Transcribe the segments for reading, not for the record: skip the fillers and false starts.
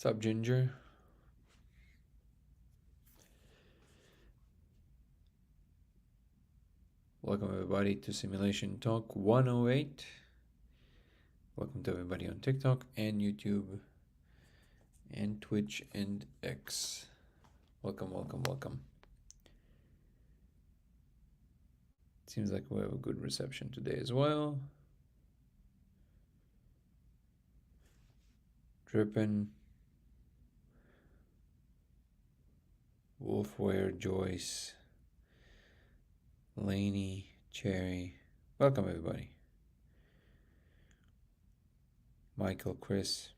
What's up, Ginger? Welcome everybody to Simulation Talk 108. Welcome to everybody on TikTok and YouTube and Twitch and X. Welcome, welcome, welcome. Seems like we have a good reception today as well. Drippin', Wolfware, Joyce, Laney, Cherry. Welcome everybody. Michael, Chris.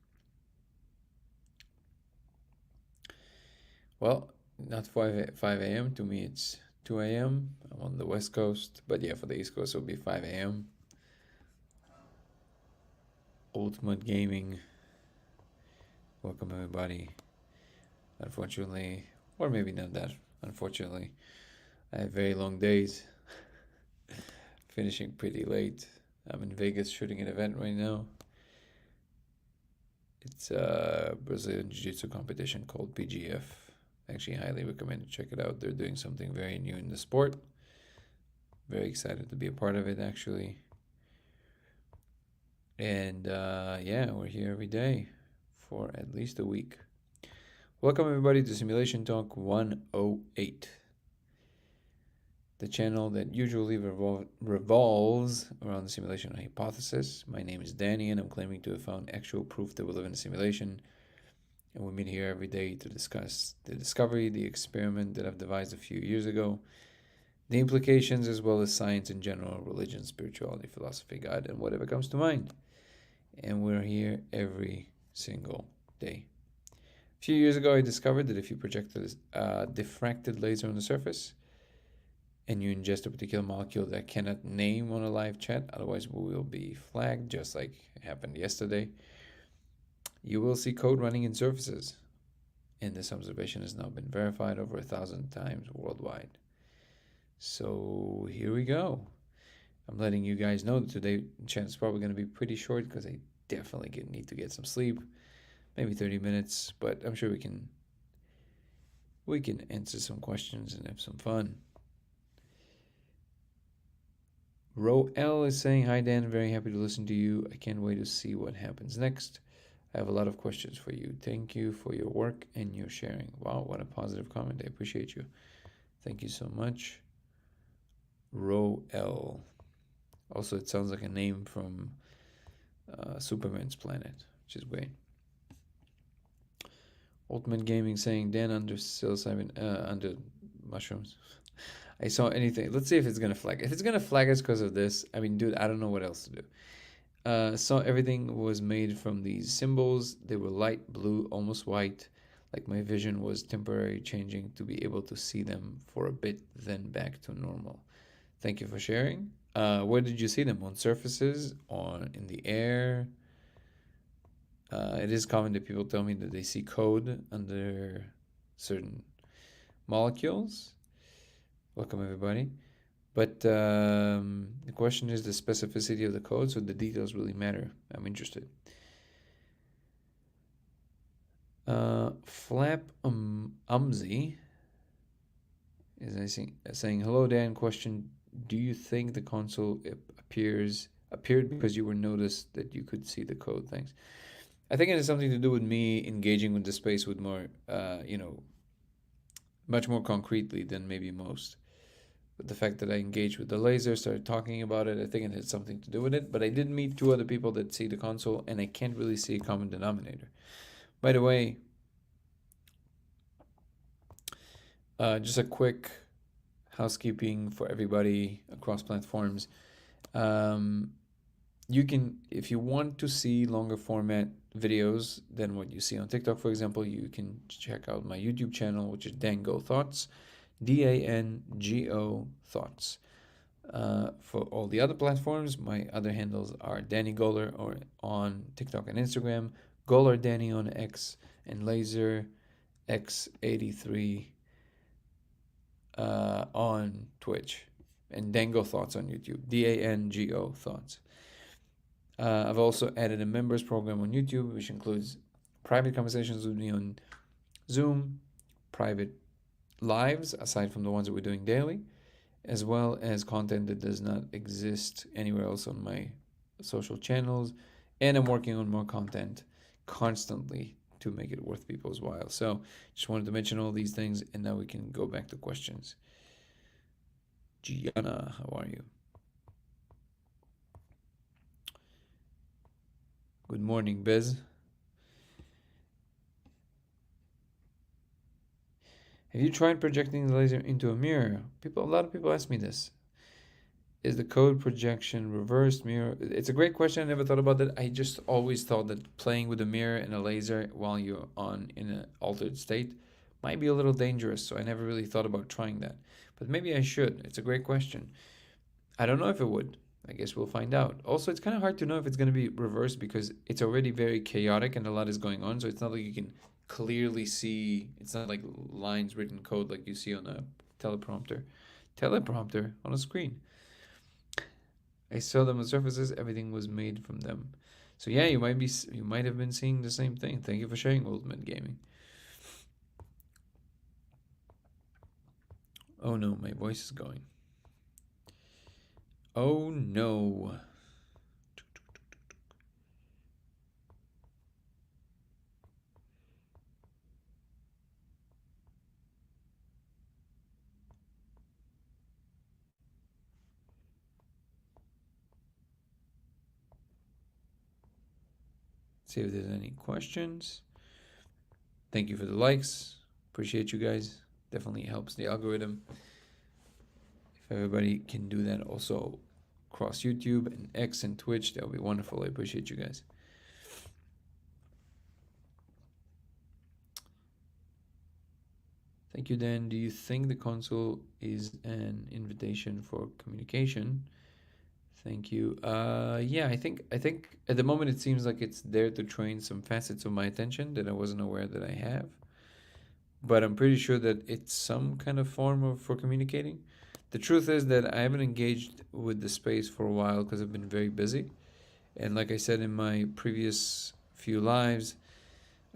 Well, not 5 a.m. To me, it's 2 a.m. I'm on the West Coast. But yeah, for the East Coast, it'll be 5 a.m. Ultimate Gaming. Welcome everybody. Unfortunately, or maybe not that unfortunately, I have very long days. Finishing pretty late. I'm in Vegas shooting an event right now. It's a Brazilian Jiu-Jitsu competition called BGF. Actually, highly recommend to check it out. They're doing something very new in the sport. Very excited to be a part of it, actually. And yeah, we're here every day for at least a week. Welcome everybody to Simulation Talk 108, the channel that usually revolves around the simulation hypothesis. My name is Danny, and I'm claiming to have found actual proof that we live in a simulation. And we meet here every day to discuss the discovery, the experiment that I've devised a few years ago, the implications, as well as science in general, religion, spirituality, philosophy, God, and whatever comes to mind. And we're here every single day. A few years ago, I discovered that if you project a diffracted laser on the surface and you ingest a particular molecule that I cannot name on a live chat, otherwise we will be flagged, just like it happened yesterday, you will see code running in surfaces. And this observation has now been verified over 1,000 times worldwide. So here we go. I'm letting you guys know that today's chat is probably going to be pretty short because I definitely need to get some sleep. Maybe 30 minutes, but I'm sure we can answer some questions and have some fun. Ro L is saying, hi Dan, very happy to listen to you. I can't wait to see what happens next. I have a lot of questions for you. Thank you for your work and your sharing. Wow, what a positive comment. I appreciate you. Thank you so much. Ro L. Also, it sounds like a name from Superman's planet, which is great. Ultimate Gaming saying, Dan, under psilocybin, under mushrooms. I saw anything. Let's see if it's going to flag. If it's going to flag us because of this, I mean, dude, I don't know what else to do. Saw everything was made from these symbols. They were light blue, almost white. Like my vision was temporarily changing to be able to see them for a bit, then back to normal. Thank you for sharing. Where did you see them? On surfaces? In the air? It is common that people tell me that they see code under certain molecules. Welcome everybody. But the question is the specificity of the code, so the details really matter. I'm interested. Flap Umzi is saying, hello Dan, question, do you think the console appeared because you were noticed that you could see the code? Thanks. I think it has something to do with me engaging with the space with more, much more concretely than maybe most. But the fact that I engaged with the laser, started talking about it, I think it had something to do with it. But I did meet 2 other people that see the console, and I can't really see a common denominator. By the way, just a quick housekeeping for everybody across platforms. You can, if you want to see longer format videos than what you see on TikTok, for example, you can check out my YouTube channel, which is Dango Thoughts, DANGO Thoughts. For all the other platforms, my other handles are Danny Goller or on TikTok and Instagram, Goller Danny on X, and Laser X83 on Twitch, and Dango Thoughts on YouTube, DANGO Thoughts. I've also added a members program on YouTube, which includes private conversations with me on Zoom, private lives, aside from the ones that we're doing daily, as well as content that does not exist anywhere else on my social channels. And I'm working on more content constantly to make it worth people's while. So just wanted to mention all these things, and now we can go back to questions. Gianna, how are you? Good morning, Bez. Have you tried projecting the laser into a mirror? A lot of people ask me this. Is the code projection reversed mirror? It's a great question. I never thought about that. I just always thought that playing with a mirror and a laser while you're in an altered state might be a little dangerous. So I never really thought about trying that. But maybe I should. It's a great question. I don't know if it would. I guess we'll find out. Also, it's kind of hard to know if it's going to be reversed because it's already very chaotic and a lot is going on. So it's not like you can clearly see. It's not like lines written code like you see on a teleprompter. Teleprompter on a screen. I saw them on surfaces. Everything was made from them. So yeah, you might have been seeing the same thing. Thank you for sharing, Ultimate Gaming. Oh no, my voice is going. Oh no. See if there's any questions. Thank you for the likes. Appreciate you guys. Definitely helps the algorithm. If everybody can do that also across YouTube and X and Twitch, that would be wonderful. I appreciate you guys. Thank you, Dan. Do you think the console is an invitation for communication? Thank you. Yeah, I think at the moment it seems like it's there to train some facets of my attention that I wasn't aware that I have. But I'm pretty sure that it's some kind of form of for communicating. The truth is that I haven't engaged with the space for a while because I've been very busy. And like I said in my previous few lives,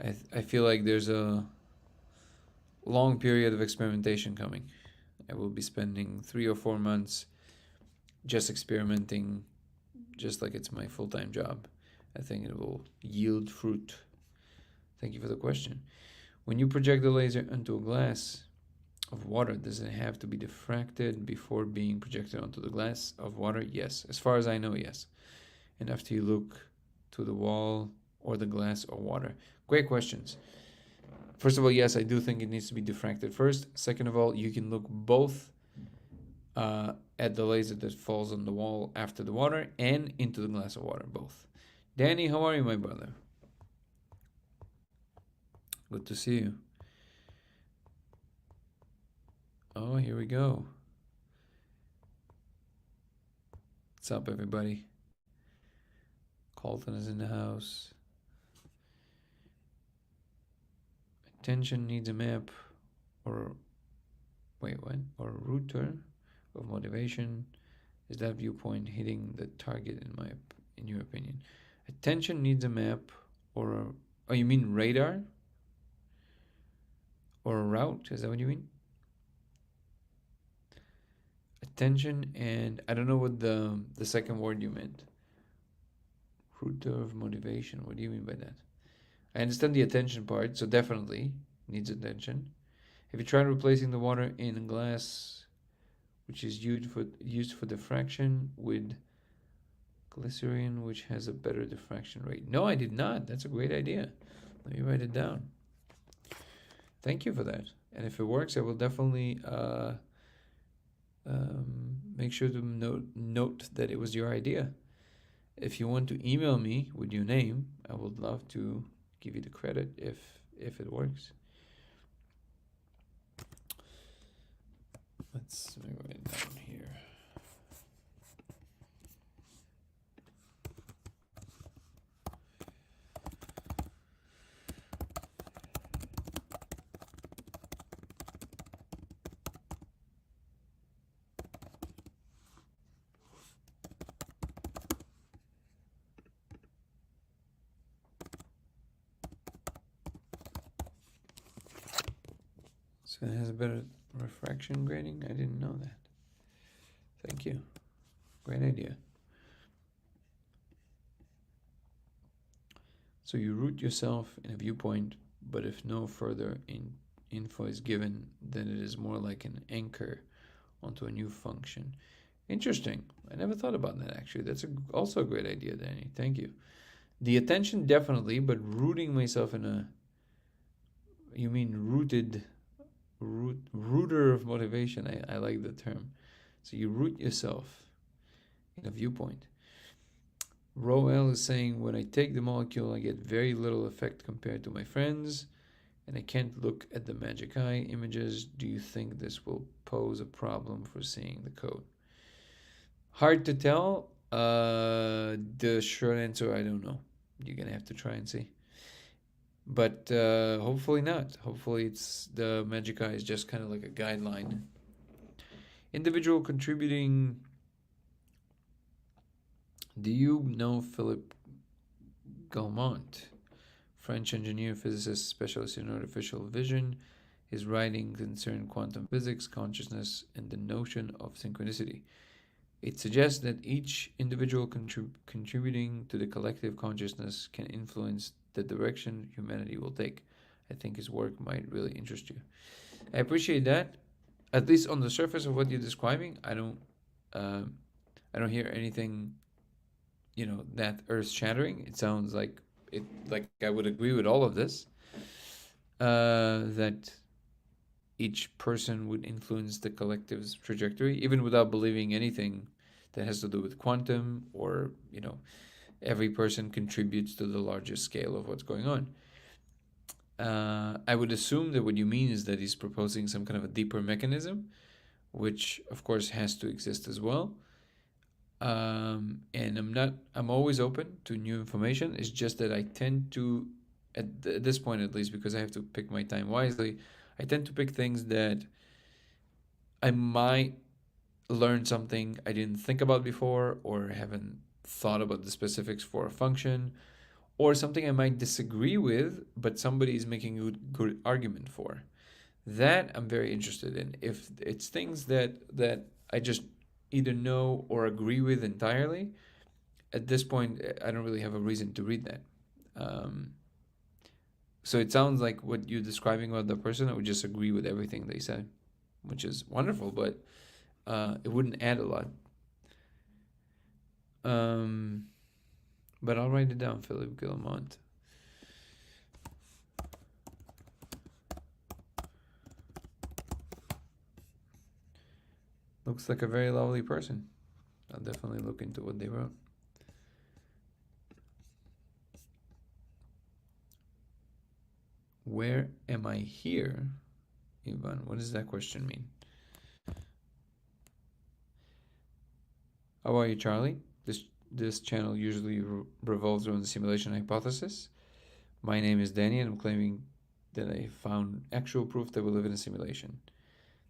I feel like there's a long period of experimentation coming. I will be spending 3 or 4 months just experimenting, just like it's my full-time job. I think it will yield fruit. Thank you for the question. When you project the laser onto a glass of water, does it have to be diffracted before being projected onto the glass of water? Yes. As far as I know, yes. And after you look to the wall or the glass or water. Great questions. First of all, yes, I do think it needs to be diffracted first. Second of all, you can look both at the laser that falls on the wall after the water and into the glass of water, both. Danny, how are you, my brother? Good to see you. Oh, here we go. What's up, everybody? Colton is in the house. Attention needs a map or wait, what? Or a router of motivation. Is that viewpoint hitting the target in your opinion? Attention needs a map or a, oh, you mean radar? Or a route? Is that what you mean? Attention, and I don't know what the second word you meant. Router of motivation. What do you mean by that? I understand the attention part, so definitely needs attention. If you try replacing the water in a glass, which is used for diffraction, with glycerin, which has a better diffraction rate. No, I did not. That's a great idea. Let me write it down. Thank you for that. And if it works, I will definitely make sure to note that it was your idea. If you want to email me with your name, I would love to give you the credit if it works. Let's write it down here. So it has a better refraction grading? I didn't know that. Thank you. Great idea. So you root yourself in a viewpoint, but if no further info is given, then it is more like an anchor onto a new function. Interesting. I never thought about that actually. That's also a great idea, Danny. Thank you. The attention definitely, but rooting myself in a, you mean rooter of motivation. I like the term. So you root yourself in a viewpoint. Roel is saying, when I take the molecule, I get very little effect compared to my friends, and I can't look at the magic eye images. Do you think this will pose a problem for seeing the code? Hard to tell. The short answer, I don't know. You're gonna have to try and see. But hopefully not. Hopefully it's the magic eye is just kind of like a guideline. Individual contributing. Do you know Philip Gaumont, French engineer, physicist, specialist in artificial vision? His writing concerned quantum physics, consciousness, and the notion of synchronicity. It suggests that each individual contributing to the collective consciousness can influence the direction humanity will take. I think his work might really interest you. I appreciate that. At least on the surface of what you're describing, I don't hear anything, that earth-shattering. It sounds like I would agree with all of this. That each person would influence the collective's trajectory, even without believing anything that has to do with quantum or, every person contributes to the larger scale of what's going on. I would assume that what you mean is that he's proposing some kind of a deeper mechanism, which of course has to exist as well. And I'm always open to new information. It's just that I tend to, at this point at least, because I have to pick my time wisely, I tend to pick things that I might learn something I didn't think about before, or haven't thought about the specifics for a function, or something I might disagree with, but somebody is making a good argument for. That I'm very interested in. If it's things that I just either know or agree with entirely, at this point, I don't really have a reason to read that. So it sounds like what you're describing about the person, I would just agree with everything they said, which is wonderful, but it wouldn't add a lot. But I'll write it down, Philip Guillemont. Looks like a very lovely person. I'll definitely look into what they wrote. Where am I here? Ivan, what does that question mean? How are you, Charlie? This channel usually revolves around the simulation hypothesis. My name is Danny, and I'm claiming that I found actual proof that we live in a simulation.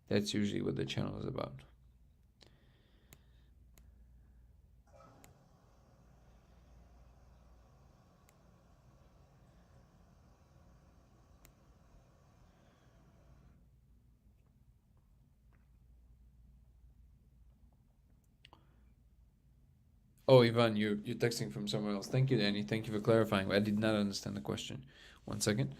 That's usually what the channel is about. Oh, Ivan, you're texting from somewhere else. Thank you, Danny. Thank you for clarifying. I did not understand the question. 1 second.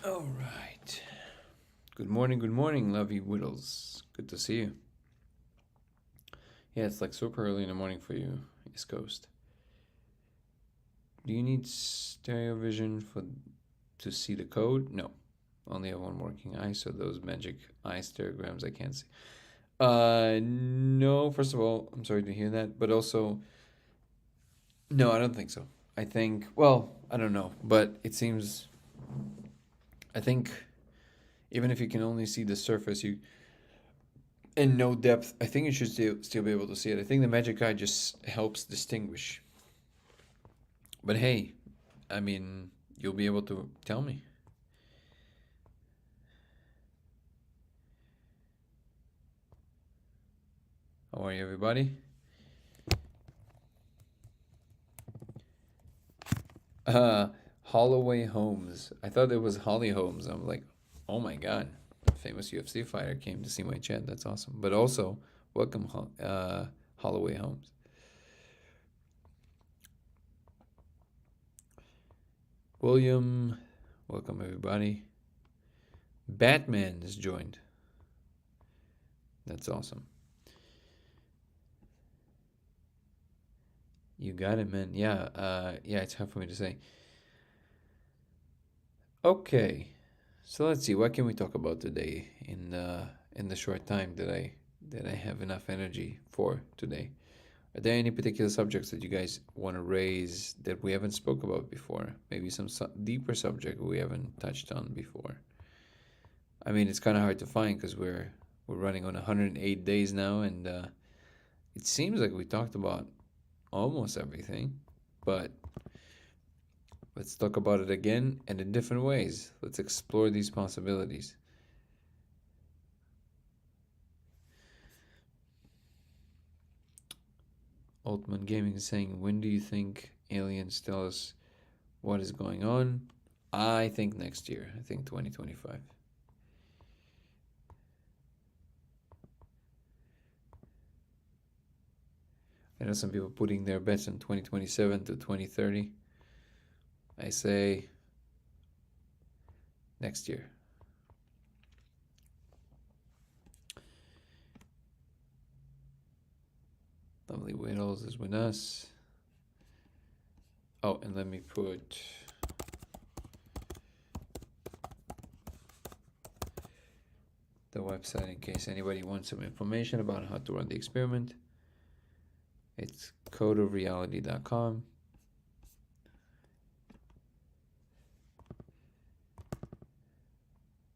All right. Good morning, lovey Whittles. Good to see you. Yeah, it's like super early in the morning for you, East Coast. Do you need stereo vision to see the code? No. Only have one working eye, so those magic eye stereograms I can't see. No, first of all, I'm sorry to hear that, but also, no, I don't think so. I think, well, I don't know, but it seems, I think even if you can only see the surface, you and no depth, I think you should still be able to see it. I think the magic eye just helps distinguish. But hey, I mean, you'll be able to tell me. How are you, everybody? Holloway Holmes. I thought it was Holly Holmes. I'm like, oh my god, a famous UFC fighter came to see my chat. That's awesome. But also, welcome, Holloway Holmes. William, welcome everybody. Batman has joined. That's awesome. You got it, man. Yeah, yeah, it's hard for me to say. Okay, so let's see. What can we talk about today in the short time that I have enough energy for today? Are there any particular subjects that you guys want to raise that we haven't spoke about before? Maybe some deeper subject we haven't touched on before. I mean, it's kind of hard to find because we're running on 108 days now, and it seems like we talked about almost everything, but let's talk about it again and in different ways. Let's explore these possibilities. Altman Gaming is saying, when do you think aliens tell us what is going on? I think next year. I think 2025. I know some people putting their bets in 2027 to 2030. I say next year. Lovely Widows is with us. Oh, and let me put the website in case anybody wants some information about how to run the experiment. It's codeofreality.com.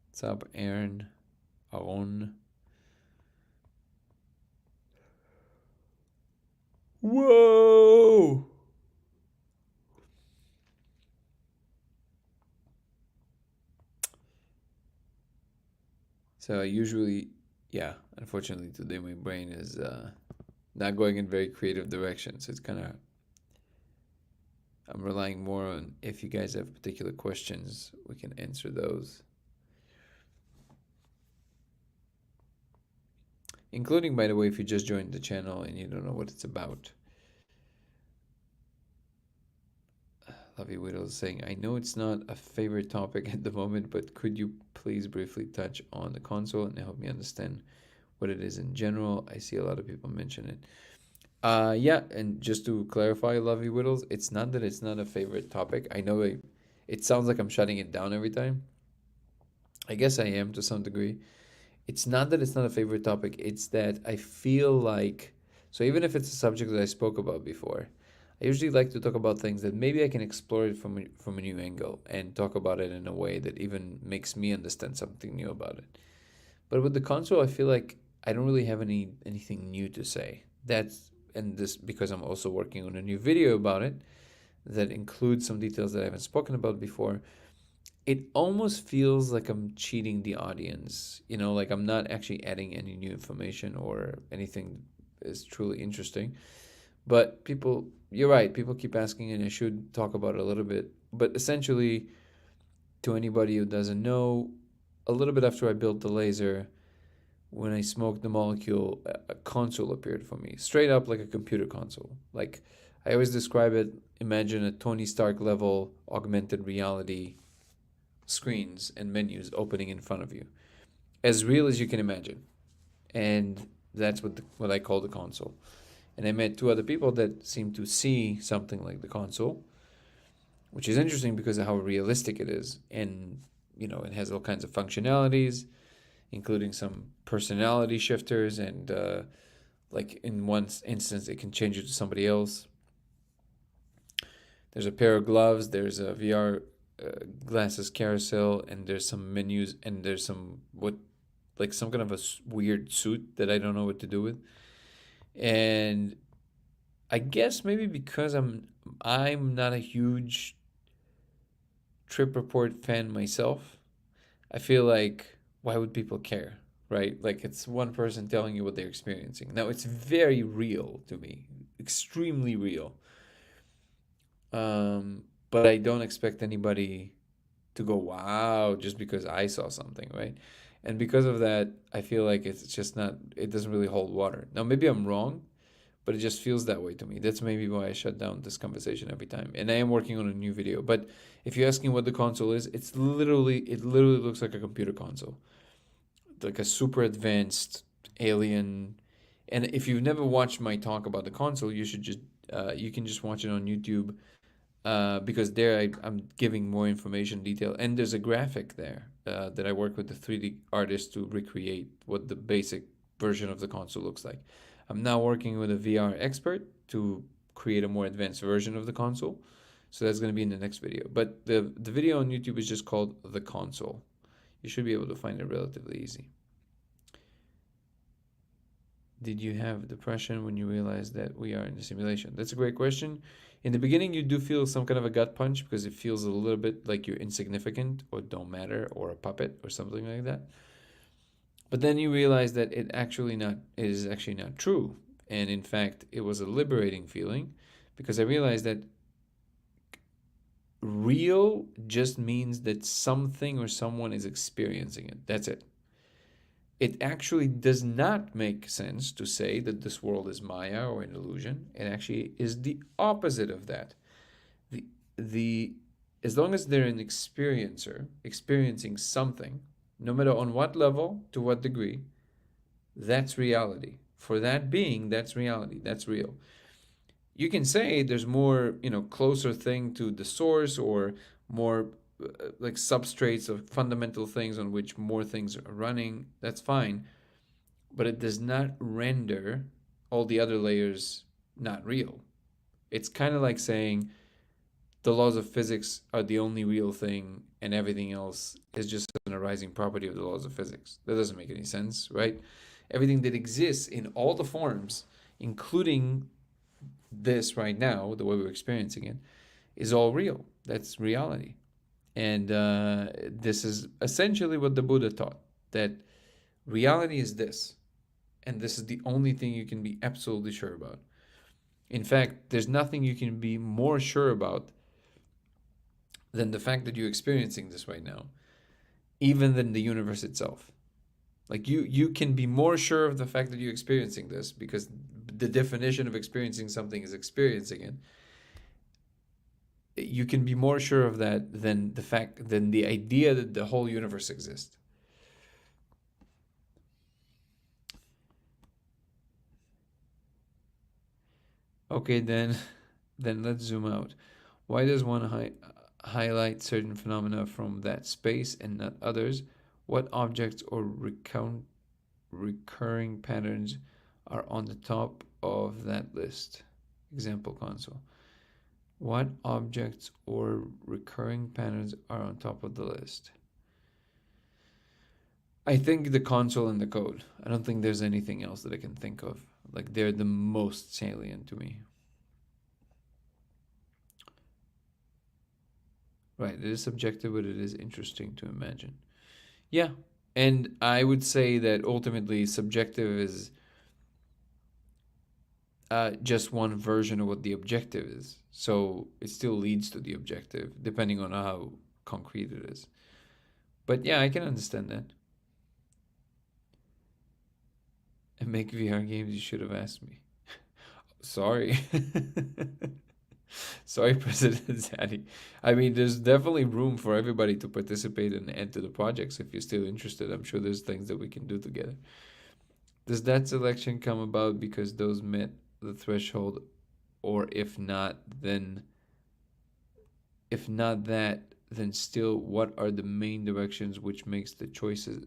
What's up, Aaron? Aaron. Whoa! So usually, yeah, unfortunately today my brain is not going in very creative directions. It's kind of, I'm relying more on if you guys have particular questions, we can answer those. Including, by the way, if you just joined the channel and you don't know what it's about. Lovey Widow is saying, I know it's not a favorite topic at the moment, but could you please briefly touch on the console and help me understand what it is in general? I see a lot of people mention it. Yeah, and just to clarify, Lovey Whittles, it's not that it's not a favorite topic. I know it sounds like I'm shutting it down every time. I guess I am to some degree. It's not that it's not a favorite topic, it's that I feel like, so even if it's a subject that I spoke about before, I usually like to talk about things that maybe I can explore it from a new angle and talk about it in a way that even makes me understand something new about it. But with the console, I feel like I don't really have anything new to say. And this because I'm also working on a new video about it that includes some details that I haven't spoken about before. It almost feels like I'm cheating the audience, like I'm not actually adding any new information or anything is truly interesting. But you're right, people keep asking, and I should talk about it a little bit. But essentially, to anybody who doesn't know, a little bit after I built the laser, when I smoked the molecule, a console appeared for me, straight up like a computer console. Like I always describe it, imagine a Tony Stark level augmented reality screens and menus opening in front of you, as real as you can imagine. And that's what I call the console. And I met two other people that seem to see something like the console, which is interesting because of how realistic it is. And, it has all kinds of functionalities, including some personality shifters. And, like in one instance, it can change you to somebody else. There's a pair of gloves, there's a VR glasses carousel, and there's some menus, and there's like some kind of a weird suit that I don't know what to do with. And I guess maybe because I'm not a huge Trip Report fan myself, I feel like why would people care, right? Like it's one person telling you what they're experiencing. Now it's very real to me, extremely real. But I don't expect anybody to go wow just because I saw something, right? And because of that, I feel like it's just not. It doesn't really hold water. Now maybe I'm wrong, but it just feels that way to me. That's maybe why I shut down this conversation every time. And I am working on a new video. But if you're asking what the console is, it literally looks like a computer console, like a super advanced alien. And if you've never watched my talk about the console, you can just watch it on YouTube, because there I'm giving more information detail, and there's a graphic there that I work with the 3D artist to recreate what the basic version of the console looks like. I'm now working with a VR expert to create a more advanced version of the console, so that's going to be in the next video. But the video on YouTube is just called The Console. You should be able to find it relatively easy. Did you have depression when you realized that we are in a simulation? That's a great question. In the beginning, you do feel some kind of a gut punch because it feels a little bit like you're insignificant or don't matter or a puppet or something like that. But then you realize that it is actually not true. And in fact, it was a liberating feeling because I realized that real just means that something or someone is experiencing it. That's it. It actually does not make sense to say that this world is Maya or an illusion. It actually is the opposite of that. The the As long as they're an experiencer experiencing something, no matter on what level, to what degree, that's reality. For that being, that's reality. That's real. You can say there's more, closer thing to the source, or more like substrates of fundamental things on which more things are running. That's fine, but it does not render all the other layers not real. It's kind of like saying the laws of physics are the only real thing and everything else is just an arising property of the laws of physics. That doesn't make any sense, right? Everything that exists in all the forms, including this right now, the way we're experiencing it, is all real. That's reality. And this is essentially what the Buddha taught, that reality is this, and this is the only thing you can be absolutely sure about. In fact, there's nothing you can be more sure about than the fact that you're experiencing this right now, even than the universe itself. Like you can be more sure of the fact that you're experiencing this because the definition of experiencing something is experiencing it. You can be more sure of that than the idea that the whole universe exists. Okay, then let's zoom out. Why does one highlight certain phenomena from that space and not others? What objects or recurring patterns are on the top of that list? Example console. What objects or recurring patterns are on top of the list? I think the console and the code. I don't think there's anything else that I can think of. Like they're the most salient to me. Right, it is subjective, but it is interesting to imagine. Yeah, and I would say that ultimately subjective is just one version of what the objective is. So it still leads to the objective, depending on how concrete it is. But yeah, I can understand that. And make VR games, you should have asked me. Sorry. Sorry, President Zadi. I mean, there's definitely room for everybody to participate and add to the projects if you're still interested. I'm sure there's things that we can do together. Does that selection come about because those met the threshold, or if not that, then still, what are the main directions which makes the choices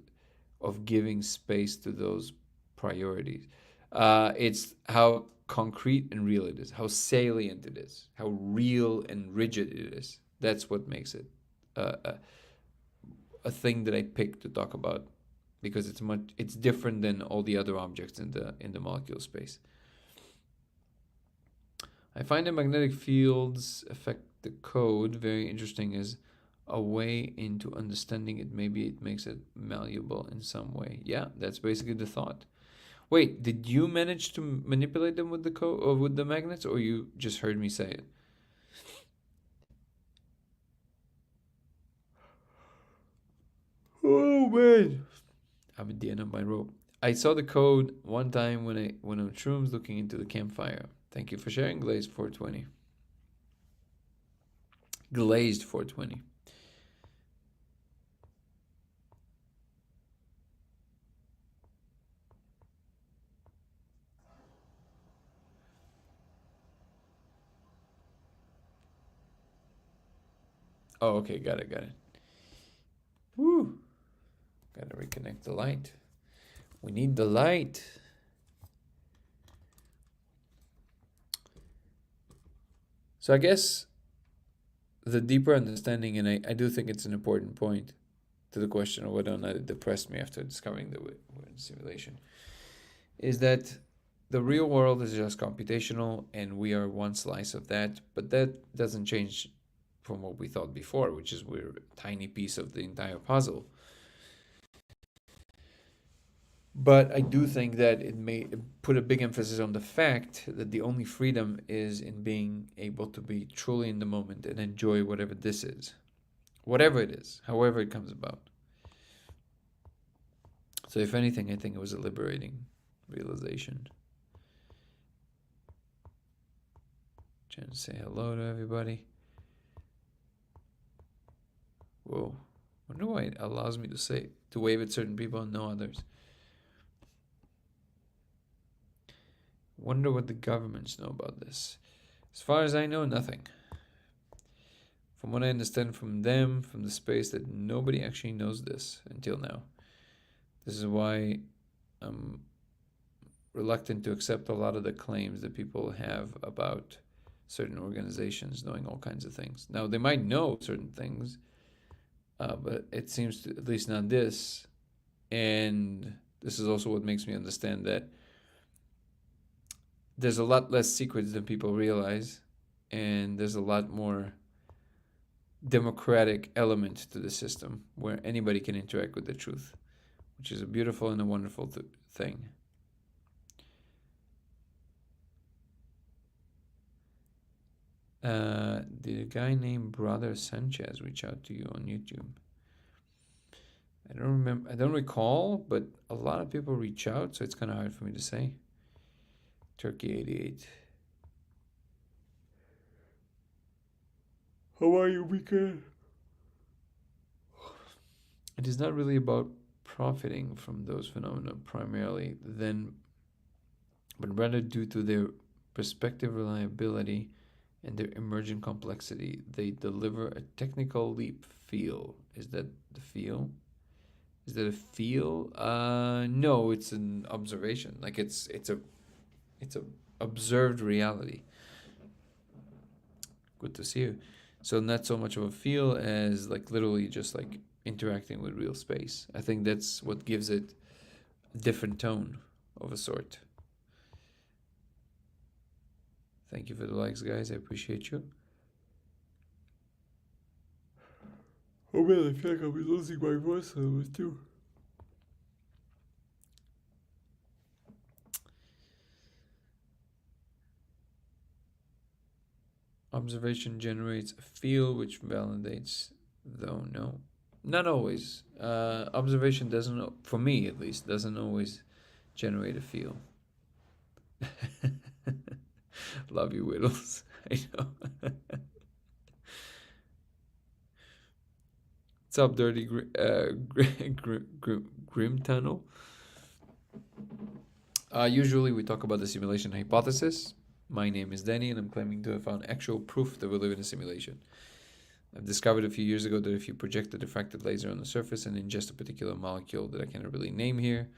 of giving space to those priorities? It's how concrete and real it is, how salient it is, how real and rigid it is. That's what makes it a, a thing that I pick to talk about, because it's different than all the other objects in the molecule space. I find that magnetic fields affect the code very interesting as a way into understanding it. Maybe it makes it malleable in some way. Yeah, that's basically the thought. Wait, did you manage to manipulate them with the code or with the magnets, or you just heard me say it? Oh man, I'm at the end of my rope. I saw the code one time when I went on shrooms looking into the campfire. Thank you for sharing, Glazed 420. Glazed 420. Oh, okay, got it, got it. Woo! Gotta reconnect the light. We need the light. So I guess the deeper understanding, and I do think it's an important point to the question of whether or not it depressed me after discovering that we're in simulation, is that the real world is just computational and we are one slice of that, but that doesn't change from what we thought before, which is we're a tiny piece of the entire puzzle. But I do think that it may put a big emphasis on the fact that the only freedom is in being able to be truly in the moment and enjoy whatever this is, whatever it is, however it comes about. So, if anything, I think it was a liberating realization. Trying to say hello to everybody. Whoa. Wonder why it allows me to wave at certain people and no others. Wonder what the governments know about this. As far as I know, nothing. From what I understand from them, from the space, that nobody actually knows this until now. This is why I'm reluctant to accept a lot of the claims that people have about certain organizations knowing all kinds of things. Now, they might know certain things, but it seems to, at least not this. And this is also what makes me understand that there's a lot less secrets than people realize, and there's a lot more democratic element to the system where anybody can interact with the truth, which is a beautiful and a wonderful thing. Did a guy named Brother Sanchez reach out to you on YouTube? I don't remember. I don't recall, but a lot of people reach out, so it's kind of hard for me to say. Turkey 88. How are you, weekend? It is not really about profiting from those phenomena primarily, but rather due to their perspective reliability and their emergent complexity. They deliver a technical leap feel. Is that the feel? Is that a feel? No, it's an observation. Like it's a observed reality. Good to see you. So not so much of a feel as like literally just like interacting with real space. I think that's what gives it a different tone of a sort. Thank you for the likes, guys. I appreciate you. Oh man, I feel like I'm losing my voice a little bit too. Observation generates a feel which validates, though no. Not always. Observation doesn't, for me at least, doesn't always generate a feel. Love you, Whittles. I know. What's up, Dirty Grim Tunnel? Usually we talk about the simulation hypothesis. My name is Danny, and I'm claiming to have found actual proof that we live in a simulation. I've discovered a few years ago that if you project a diffracted laser on the surface and ingest a particular molecule that I cannot really name here,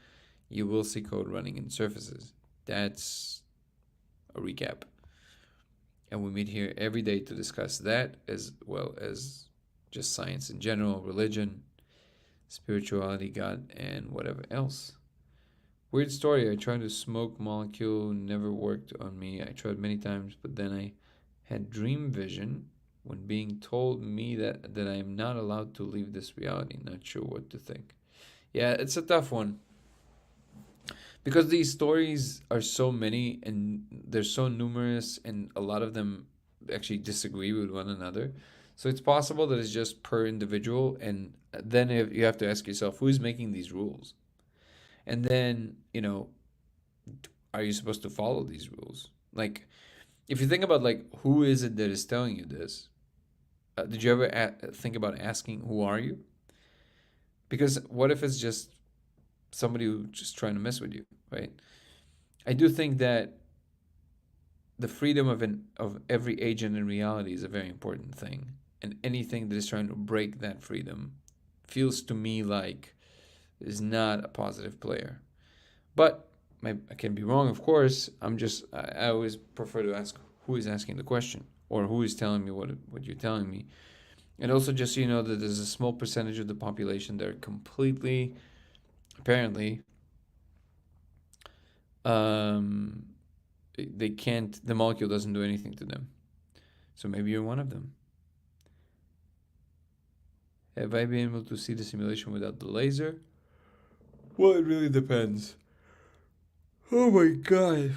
you will see code running in surfaces. That's a recap. And we meet here every day to discuss that, as well as just science in general, religion, spirituality, God, and whatever else. Weird story. I tried to smoke molecule, never worked on me. I tried many times, but then I had dream vision when being told me that I am not allowed to leave this reality. Not sure what to think. Yeah, it's a tough one. Because these stories are so many and they're so numerous, and a lot of them actually disagree with one another. So it's possible that it's just per individual, and then you have to ask yourself, who's making these rules? And then, are you supposed to follow these rules? Like, if you think about, like, who is it that is telling you this? Did you ever think about asking, who are you? Because what if it's just somebody who's just trying to mess with you, right? I do think that the freedom of every agent in reality is a very important thing, and anything that is trying to break that freedom feels to me like is not a positive player. But I can be wrong, of course. I always prefer to ask who is asking the question, or who is telling me what you're telling me. And also, just so you know, that there's a small percentage of the population that are completely, apparently, they can't, the molecule doesn't do anything to them. So maybe you're one of them. Have I been able to see the simulation without the laser? Well, it really depends. Oh my god.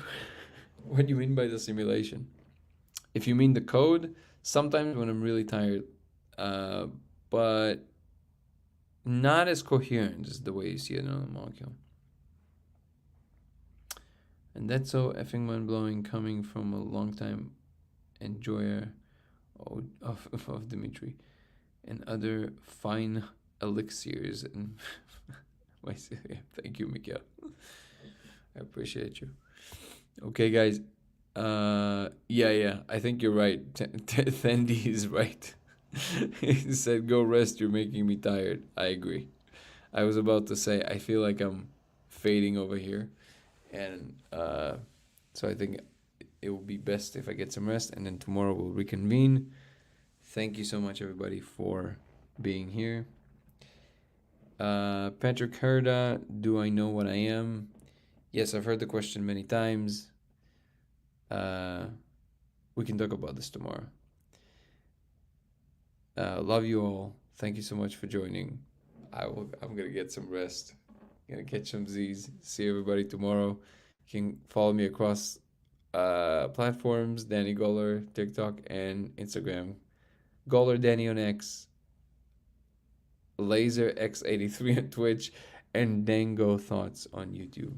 What do you mean by the simulation? If you mean the code, sometimes when I'm really tired, but not as coherent as the way you see it on a molecule. And that's so effing mind-blowing, coming from a long-time enjoyer of Dimitri and other fine elixirs. And thank you, Miguel. I appreciate you. Okay, guys. Yeah. I think you're right. Thandy is right. He said, "Go rest. You're making me tired." I agree. I was about to say, I feel like I'm fading over here, and so I think it will be best if I get some rest, and then tomorrow we'll reconvene. Thank you so much, everybody, for being here. Patrick Herda, do I know what I am? Yes, I've heard the question many times. We can talk about this tomorrow. Love you all. Thank you so much for joining. I'm gonna get some rest. Gonna catch some Z's. See everybody tomorrow. You can follow me across platforms: Danny Goller, TikTok, and Instagram. Goller Danny on X, Laser X83 on Twitch, and Dango Thoughts on YouTube.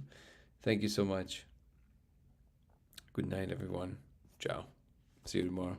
Thank you so much. Good night, everyone. Ciao. See you tomorrow.